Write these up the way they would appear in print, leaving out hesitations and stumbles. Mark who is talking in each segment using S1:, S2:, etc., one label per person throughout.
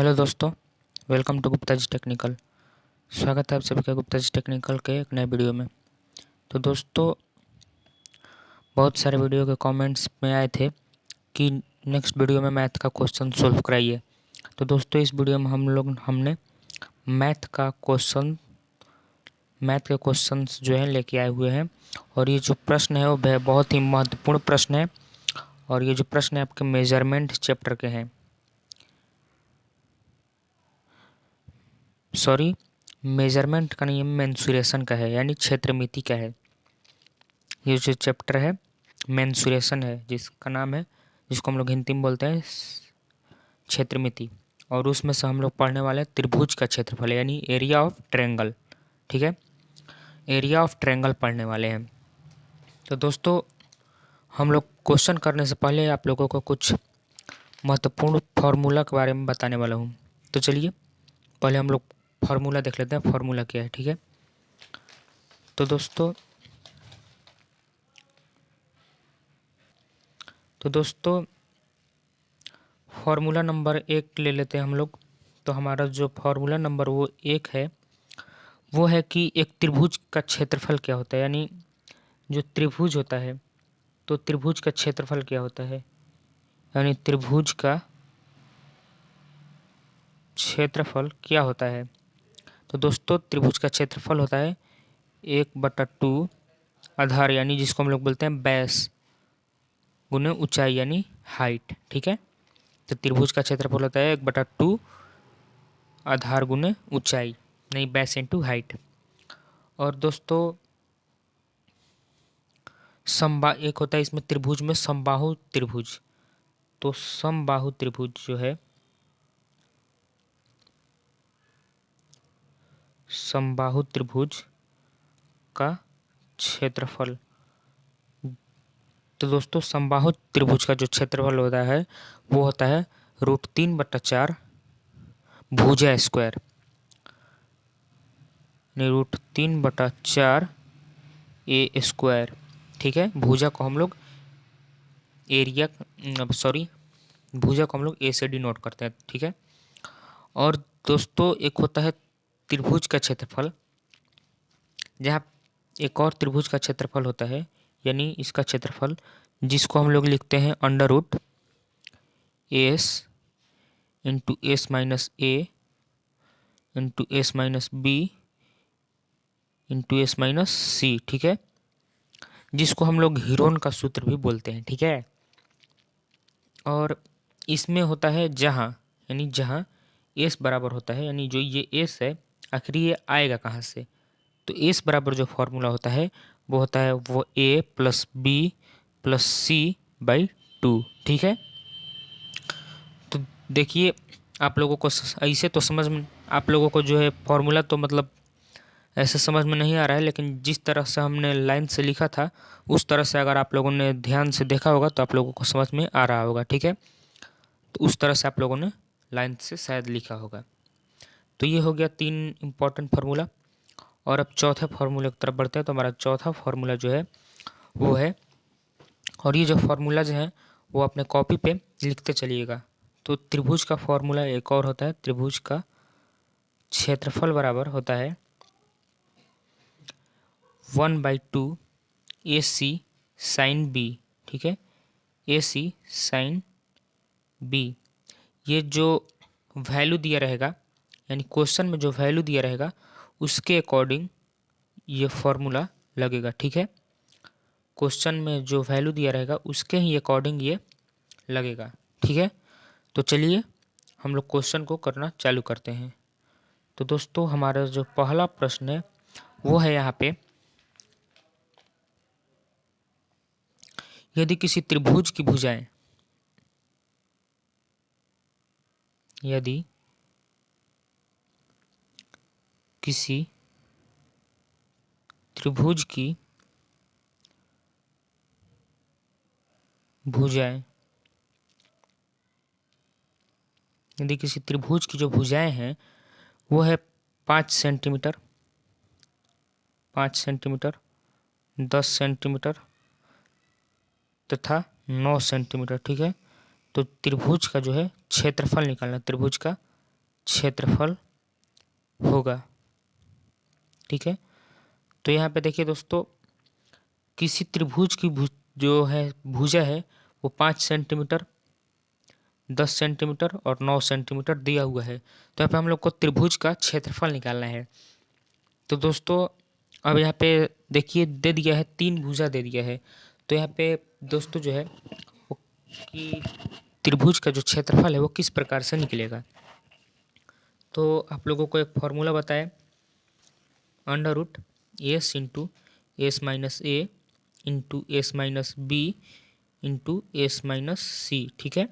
S1: Hello दोस्तों, welcome to Gupta ji technical. स्वागत है आप सभी का गुप्ता जी टेक्निकल के एक नए वीडियो में। तो दोस्तों, बहुत सारे वीडियो के कमेंट्स में आए थे कि नेक्स्ट वीडियो में मैथ का क्वेश्चन सोल्व कराइए। तो दोस्तों, इस वीडियो में हमने मैथ के क्वेश्चंस जो हैं लेके आए हुए हैं। और ये जो प्रश्न है वो बहुत ही महत्वपूर्ण प्रश्न है। और ये जो प्रश्न है आपके मेजरमेंट चैप्टर के हैं। सॉरी, मेजरमेंट का नहीं है, मेंसुरेशन का है, यानी क्षेत्रमिति का है। ये जो चैप्टर है मेंसुरेशन है, जिसका नाम है, जिसको हम लोग हिंदी में बोलते हैं क्षेत्रमिति। और उसमें से हम लोग पढ़ने वाले हैं त्रिभुज का क्षेत्रफल, यानी एरिया ऑफ ट्रायंगल। ठीक है, एरिया ऑफ ट्रायंगल पढ़ने वाले हैं। तो दोस्तों, हम लोग क्वेश्चन करने से पहले आप लोगों को कुछ महत्वपूर्ण फार्मूला के बारे में बताने वाला हूँ। तो चलिए पहले हम लोग फार्मूला देख लेते हैं, फार्मूला क्या है। ठीक है, तो दोस्तों फार्मूला नंबर 1 ले लेते हैं हम लोग। तो हमारा जो फार्मूला नंबर वो 1 है, वो है कि एक त्रिभुज का क्षेत्रफल क्या होता है। यानी जो त्रिभुज होता है, तो त्रिभुज का क्षेत्रफल क्या होता है, यानी त्रिभुज का क्षेत्रफल क्या होता है। तो दोस्तों, त्रिभुज का क्षेत्रफल होता है 1/2 आधार, यानी जिसको हम लोग बोलते हैं बेस, गुने ऊंचाई यानी हाइट। ठीक है, तो त्रिभुज का क्षेत्रफल होता है 1/2 आधार गुने ऊंचाई, नहीं बेस इंटू हाइट। और दोस्तों, एक होता है इसमें त्रिभुज में समबाहु त्रिभुज। तो समबाहु त्रिभुज जो है, समबाहु त्रिभुज का क्षेत्रफल, तो दोस्तों समबाहु त्रिभुज का जो क्षेत्रफल होता है वो होता है √3/4 भुजा स्क्वायर, √3/4 ए स्क्वायर। ठीक है, भुजा को हम लोग भुजा को हम लोग ए से डिनोट करते हैं। ठीक है, और दोस्तों एक होता है त्रिभुज का क्षेत्रफल, जहाँ एक और त्रिभुज का क्षेत्रफल होता है, यानी इसका क्षेत्रफल, जिसको हम लोग लिखते हैं √S into S-A into S-B into S-C। ठीक है, जिसको हम लोग हीरोन का सूत्र भी बोलते हैं। ठीक है, और इसमें होता है जहाँ, यानी जहाँ एस बराबर होता है, यानी जो ये एस है आखिर ये आएगा कहाँ से। तो एस बराबर जो फॉर्मूला होता है वो होता है वो A+B+C/2। ठीक है, तो देखिए आप लोगों को ऐसे तो समझ में, आप लोगों को जो है फॉर्मूला तो मतलब ऐसे समझ में नहीं आ रहा है, लेकिन जिस तरह से हमने लाइन से लिखा था उस तरह से अगर आप लोगों ने ध्यान से देखा होगा तो आप लोगों को समझ में आ रहा होगा। ठीक है, तो उस तरह से आप लोगों ने लाइन से शायद लिखा होगा। तो ये हो गया 3 इम्पॉर्टेंट फार्मूला। और अब चौथे फार्मूले की तरफ बढ़ते हैं। तो हमारा चौथा फार्मूला जो है वो है, और ये जो फार्मूला जो है वो अपने कॉपी पे लिखते चलिएगा। तो त्रिभुज का फार्मूला एक और होता है, त्रिभुज का क्षेत्रफल बराबर होता है 1/2 AC sin B। ठीक है, AC sin B, ये जो वैल्यू दिया रहेगा, यानी क्वेश्चन में जो वैल्यू दिया रहेगा उसके अकॉर्डिंग ये फॉर्मूला लगेगा। ठीक है, क्वेश्चन में जो वैल्यू दिया रहेगा उसके ही अकॉर्डिंग ये लगेगा। ठीक है, तो चलिए हम लोग क्वेश्चन को करना चालू करते हैं। तो दोस्तों, हमारा जो पहला प्रश्न है वो है यहाँ पे, यदि किसी त्रिभुज की भुजाएं, यदि किसी त्रिभुज की भुजाएं, यदि किसी त्रिभुज की जो भुजाएं हैं वो है 5 सेंटीमीटर, 5 सेंटीमीटर, 10 सेंटीमीटर तथा 9 सेंटीमीटर। ठीक है, तो त्रिभुज का जो है क्षेत्रफल निकालना, त्रिभुज का क्षेत्रफल होगा। ठीक है, तो यहाँ पे देखिए दोस्तों, किसी त्रिभुज की जो है भुजा है वो 5 सेंटीमीटर, 10 सेंटीमीटर और 9 सेंटीमीटर दिया हुआ है। तो यहाँ पे हम लोग को त्रिभुज का क्षेत्रफल निकालना है। तो दोस्तों अब यहाँ पे देखिए दे दिया है, 3 भुजा दे दिया है। तो यहाँ पे दोस्तों जो है वो कि त्रिभुज का जो क्षेत्रफल है वो किस प्रकार से निकलेगा। तो आप लोगों को एक फॉर्मूला बताया, under root S into S minus A into S minus B into S minus C. ठीक है,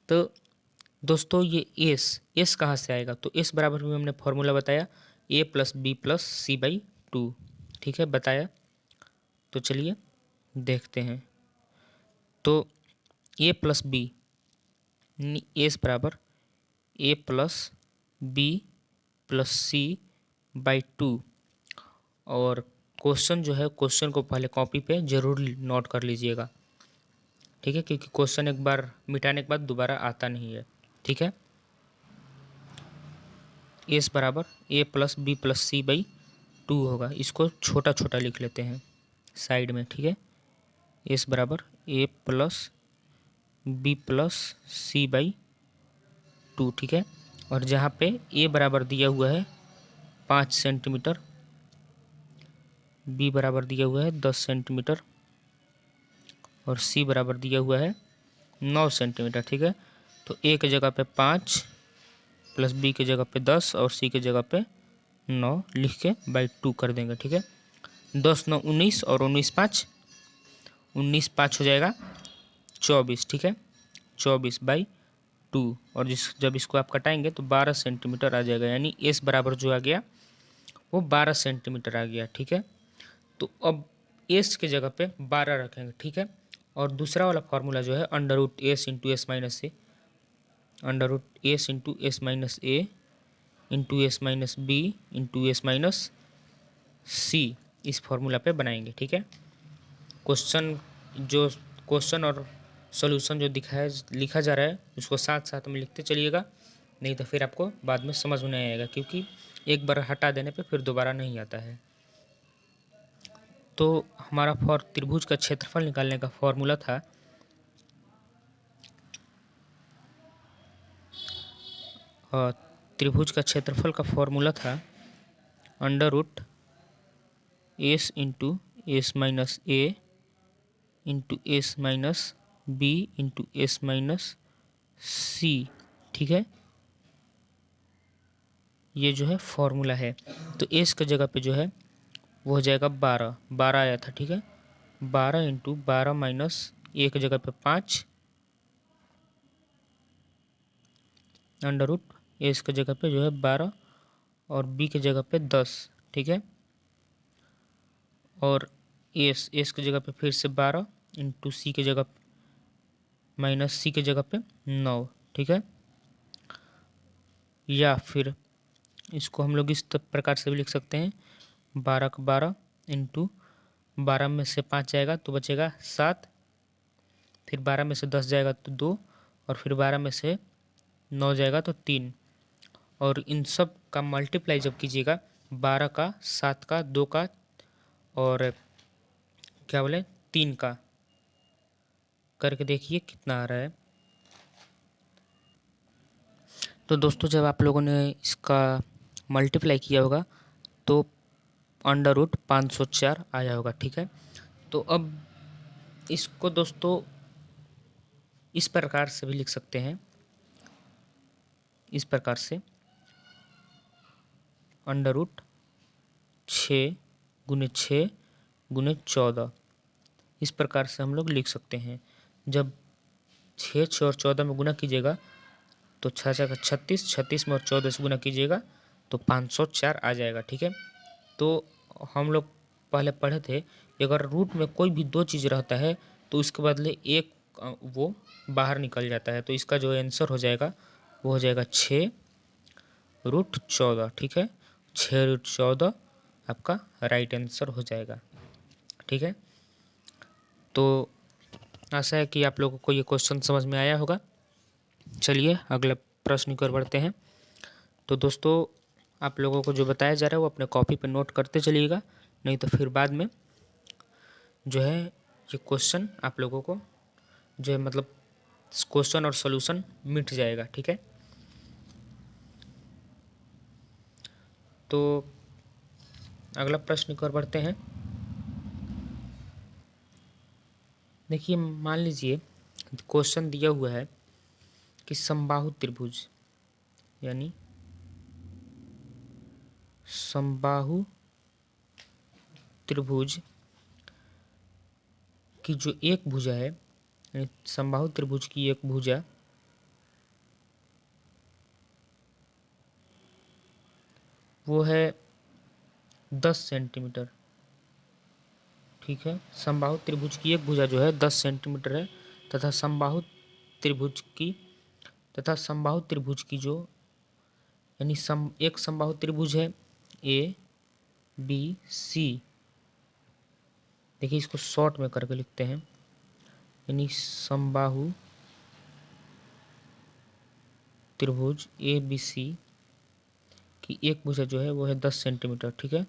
S1: तो दोस्तों ये एस कहाँ से आएगा, तो एस बराबर भी हमने फॉर्मूला बताया A plus B plus C by 2। ठीक है, बताया। तो चलिए देखते हैं। तो ए प्लस बी, एस बराबर A plus B plus C by 2। और क्वेश्चन जो है, क्वेश्चन को पहले कॉपी पे ज़रूर नोट कर लीजिएगा। ठीक है, क्योंकि क्वेश्चन एक बार मिटाने के बाद दोबारा आता नहीं है। ठीक है, एस बराबर A plus B plus C by 2 होगा। इसको छोटा छोटा लिख लेते हैं साइड में। ठीक है, एस बराबर A plus B plus C by 2। ठीक है, और जहाँ पे ए बराबर दिया हुआ है 5 सेंटीमीटर, बी बराबर दिया हुआ है 10 सेंटीमीटर और सी बराबर दिया हुआ है 9 सेंटीमीटर। ठीक है, तो ए की जगह पे 5 प्लस बी की जगह पे 10 और सी की जगह पे 9 लिख के बाई 2 कर देंगे। ठीक है, 10 9 19 और 19 5 हो जाएगा 24। ठीक है, 24 बाई 2। और जब इसको आप कटाएंगे तो 12 सेंटीमीटर आ जाएगा, यानी एस बराबर जो आ गया वो 12 सेंटीमीटर आ गया। ठीक है, तो अब एस की जगह पे 12 रखेंगे। ठीक है, और दूसरा वाला फार्मूला जो है under root S into S minus A, under root S into S minus A into S minus B into S minus C, इस फार्मूला पे बनाएंगे। ठीक है, क्वेश्चन और सॉल्यूशन जो दिखाया लिखा जा रहा है उसको साथ साथ में लिखते चलिएगा, नहीं तो फिर आपको बाद में समझ में नहीं आएगा, क्योंकि एक बार हटा देने पे फिर दोबारा नहीं आता है। तो हमारा त्रिभुज का क्षेत्रफल निकालने का फॉर्मूला था त्रिभुज का क्षेत्रफल का फॉर्मूला था under root S into S minus A into S minus B into S minus C. ठीक है, ये जो है फॉर्मूला है। तो एस की जगह पे जो है वो हो जाएगा 12 आया था। ठीक है, 12 इंटू 12 माइनस ए की जगह पे 5 अंडर रूट एस की जगह पे जो है 12 और बी की जगह पे 10। ठीक है, और एस की जगह पे फिर से 12 इंटू सी की जगह माइनस सी की जगह पे 9। ठीक है, या फिर इसको हम लोग इस प्रकार से भी लिख सकते हैं, 12 का 12 इंटू 12 में से 5 जाएगा तो बचेगा 7, फिर 12 में से 10 जाएगा तो 2, और फिर 12 में से 9 जाएगा तो 3। और इन सब का मल्टीप्लाई जब कीजिएगा 12 का, 7 का, 2 का और क्या बोले 3 का, करके देखिए कितना आ रहा है। तो दोस्तों जब आप लोगों ने इसका मल्टीप्लाई किया होगा तो अंडर रूट 504 आया होगा। ठीक है, तो अब इसको दोस्तों इस प्रकार से भी लिख सकते हैं, इस प्रकार से अंडर रूट 6 गुने 6 गुने 14, इस प्रकार से हम लोग लिख सकते हैं। जब 6 और 14 में गुना कीजिएगा तो 6 का 36, 36 में और 14 से गुना कीजिएगा तो 504 आ जाएगा। ठीक है, तो हम लोग पहले पढ़े थे अगर रूट में कोई भी दो चीज़ रहता है तो उसके बदले एक वो बाहर निकल जाता है, तो इसका जो आंसर हो जाएगा वो हो जाएगा 6√14। ठीक है, 6√14 आपका राइट आंसर हो जाएगा। ठीक है, तो आशा है कि आप लोगों को ये क्वेश्चन समझ में आया होगा। चलिए अगला प्रश्न की ओर बढ़ते हैं। तो दोस्तों आप लोगों को जो बताया जा रहा है वो अपने कॉपी पे नोट करते चलिएगा, नहीं तो फिर बाद में जो है ये क्वेश्चन आप लोगों को जो है मतलब क्वेश्चन और सॉल्यूशन मिट जाएगा। ठीक है, तो अगला प्रश्न की ओर बढ़ते हैं। देखिए मान लीजिए क्वेश्चन दिया हुआ है कि समबाहु त्रिभुज यानी समबाहु त्रिभुज की जो एक भुजा है, यानी समबाहु त्रिभुज की एक भुजा वो है 10 सेंटीमीटर। ठीक है, समबाहु त्रिभुज की एक भुजा जो है 10 सेंटीमीटर है तथा समबाहु त्रिभुज की जो यानी एक समबाहु त्रिभुज है ए बी सी। देखिए इसको शॉर्ट में करके लिखते हैं, यानी समबाहु त्रिभुज ए बी सी की एक भुजा जो है वो है 10 सेंटीमीटर। ठीक है,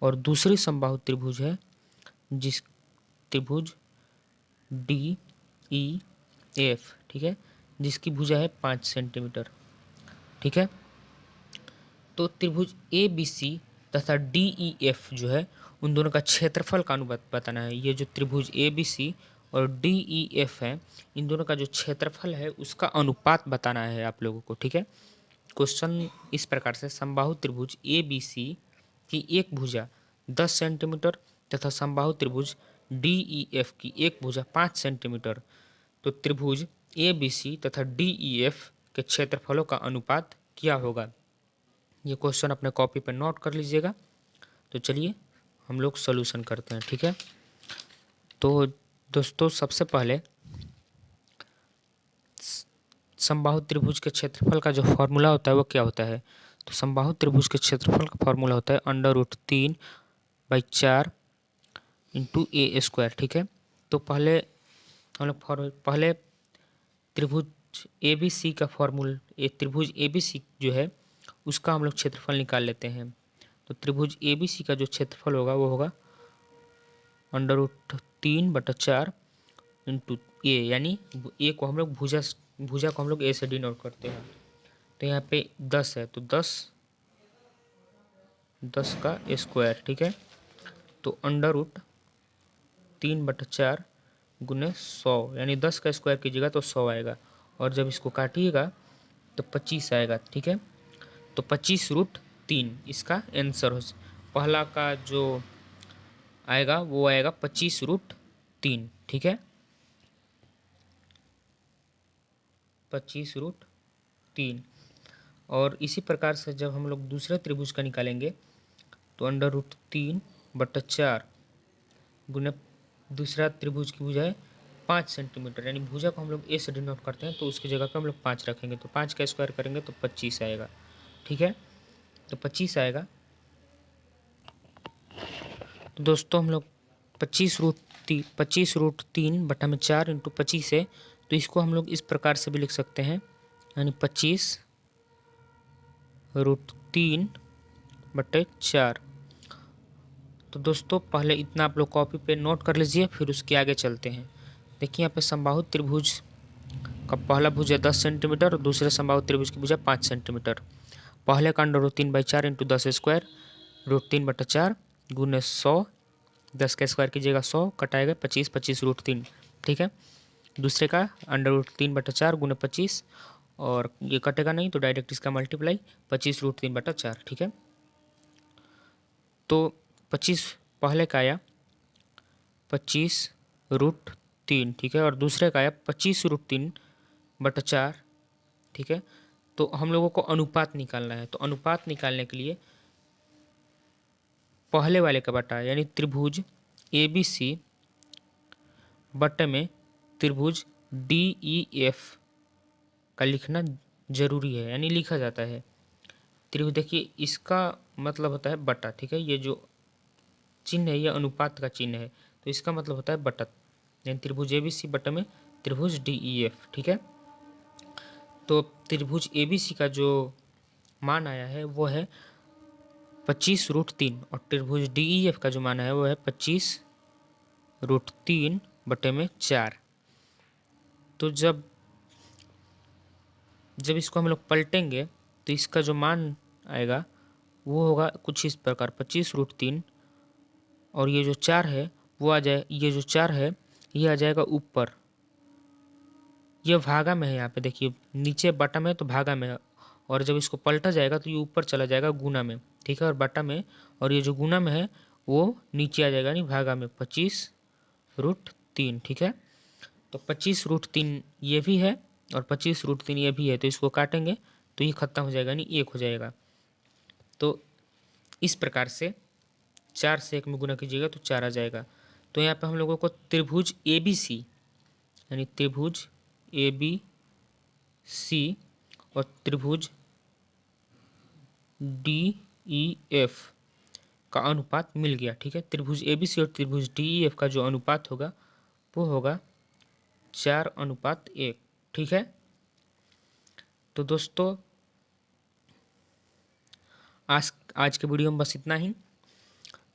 S1: और दूसरी समबाहु त्रिभुज है जिस त्रिभुज डी ई एफ, ठीक है, जिसकी भुजा है 5 सेंटीमीटर। ठीक है, तो त्रिभुज ए बी सी तथा डी ई एफ जो है उन दोनों का क्षेत्रफल का अनुपात बताना है। ये जो त्रिभुज ए बी सी और डी ई एफ है, इन दोनों का जो क्षेत्रफल है उसका अनुपात बताना है आप लोगों को। ठीक है, क्वेश्चन इस प्रकार से समबाहु त्रिभुज ए बी सी की एक भुजा 10 सेंटीमीटर तथा समबाहु त्रिभुज डी ई एफ की एक भुजा 5 सेंटीमीटर, तो त्रिभुज ए बी सी तथा डी ई एफ के क्षेत्रफलों का अनुपात क्या होगा। ये क्वेश्चन अपने कॉपी पर नोट कर लीजिएगा। तो चलिए हम लोग सॉल्यूशन करते हैं। ठीक है, तो दोस्तों सबसे पहले समबाहु त्रिभुज के क्षेत्रफल का जो फॉर्मूला होता है वो क्या होता है। तो समबाहु त्रिभुज के क्षेत्रफल का फॉर्मूला होता है √3/4 इंटू ए स्क्वायर। ठीक है, तो पहले हम लोग पहले त्रिभुज ए बी सी का त्रिभुज ए बी सी जो है उसका हम लोग क्षेत्रफल निकाल लेते हैं। तो त्रिभुज ए बी सी का जो क्षेत्रफल होगा वो होगा √3/4 इंटू ए, यानी ए को हम लोग भुजा को हम लोग ए से डिनोट करते हैं। तो यहाँ पे 10 है तो 10 का स्क्वायर। ठीक है, तो √3/4 गुने 100, यानी 10 का स्क्वायर कीजिएगा तो 100 आएगा, और जब इसको काटिएगा तो 25 आएगा। ठीक है, तो 25√3 इसका आंसर हो। पहला का जो आएगा वो आएगा 25√3। ठीक है, 25√3। और इसी प्रकार से जब हम लोग दूसरे त्रिभुज का निकालेंगे तो √3/4 गुने दूसरा त्रिभुज की भुजा है 5 सेंटीमीटर, यानी भुजा को हम लोग ए से डिनोट करते हैं तो उसकी जगह पे हम लोग 5 रखेंगे, तो 5 का स्क्वायर करेंगे तो 25 आएगा। ठीक है, तो 25 आएगा। तो दोस्तों हम लोग 25√3/4 इंटू 25 है, तो इसको हम लोग इस प्रकार से भी लिख सकते हैं, यानी 25√3/4। तो दोस्तों पहले इतना आप लोग कॉपी पे नोट कर लीजिए, फिर उसके आगे चलते हैं। देखिए यहाँ पे समबाहु त्रिभुज का पहला भुजा 10 सेंटीमीटर और दूसरे समबाहु त्रिभुज की भुजा 5 सेंटीमीटर। पहले का √3/4 इंटू 10 स्क्वायर √3/4 गुने 100, 10 का स्क्वायर कीजिएगा 100 कटाएगा 25, 25√3। ठीक है, दूसरे का √3/4 गुने 25, और ये कटेगा नहीं तो डायरेक्ट इसका मल्टीप्लाई 25√3/4। ठीक है, तो 25 पहले का आया 25√3। ठीक है, और दूसरे का आया 25√3/4। ठीक है, तो हम लोगों को अनुपात निकालना है, तो अनुपात निकालने के लिए पहले वाले का बटा यानी त्रिभुज ए बी सी बटे में त्रिभुज डी ई एफ का लिखना जरूरी है, यानी लिखा जाता है। त्रिभुज देखिए इसका मतलब होता है बटा। ठीक है, ये जो चिन्ह है ये अनुपात का चिन्ह है, तो इसका मतलब होता है बटा, यानी त्रिभुज ए बी सी बटे में त्रिभुज डी ई एफ। ठीक है, तो त्रिभुज ABC का जो मान आया है वो है 25√3 और त्रिभुज DEF का जो मान है वो है 25√3/4। तो जब इसको हम लोग पलटेंगे तो इसका जो मान आएगा वो होगा कुछ इस प्रकार 25√3 और ये जो 4 है वो आ जाए, ये जो 4 है ये आ जाएगा ऊपर, ये भागा में है। यहाँ पे देखिए नीचे बटा में तो भागा में है, और जब इसको पलटा जाएगा तो ये ऊपर चला जाएगा गुना में, ठीक है, और बटा में, और ये जो गुना में है वो नीचे आ जाएगा यानी भागा में 25√3, ठीक है। तो 25√3 ये भी है और 25√3 ये भी है, तो इसको काटेंगे तो ये खत्म हो जाएगा यानी 1 हो जाएगा। तो इस प्रकार से 4 से 1 में गुना कीजिएगा तो 4 आ जाएगा। तो यहाँ पे हम लोगों को त्रिभुज ABC यानी त्रिभुज ABC और त्रिभुज DEF का अनुपात मिल गया, ठीक है। त्रिभुज ABC और त्रिभुज DEF का जो अनुपात होगा वो होगा 4:1, ठीक है। तो दोस्तों आज के वीडियो में बस इतना ही।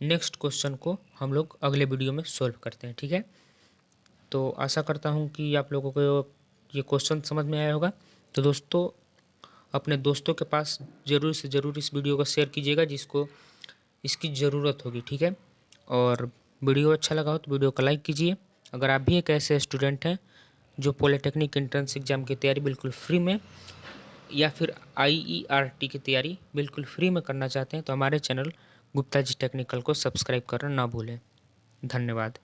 S1: नेक्स्ट क्वेश्चन को हम लोग अगले वीडियो में सॉल्व करते हैं, ठीक है। तो आशा करता हूँ कि आप लोगों को ये क्वेश्चन समझ में आया होगा। तो दोस्तों अपने दोस्तों के पास ज़रूर से ज़रूर इस वीडियो को शेयर कीजिएगा जिसको इसकी ज़रूरत होगी, ठीक है। और वीडियो अच्छा लगा हो तो वीडियो को लाइक कीजिए। अगर आप भी एक ऐसे स्टूडेंट हैं जो पॉलिटेक्निक एंट्रेंस एग्ज़ाम की तैयारी बिल्कुल फ्री में या फिर IERT की तैयारी बिल्कुल फ्री में करना चाहते हैं तो हमारे चैनल गुप्ता जी टेक्निकल को सब्सक्राइब करना ना भूलें। धन्यवाद।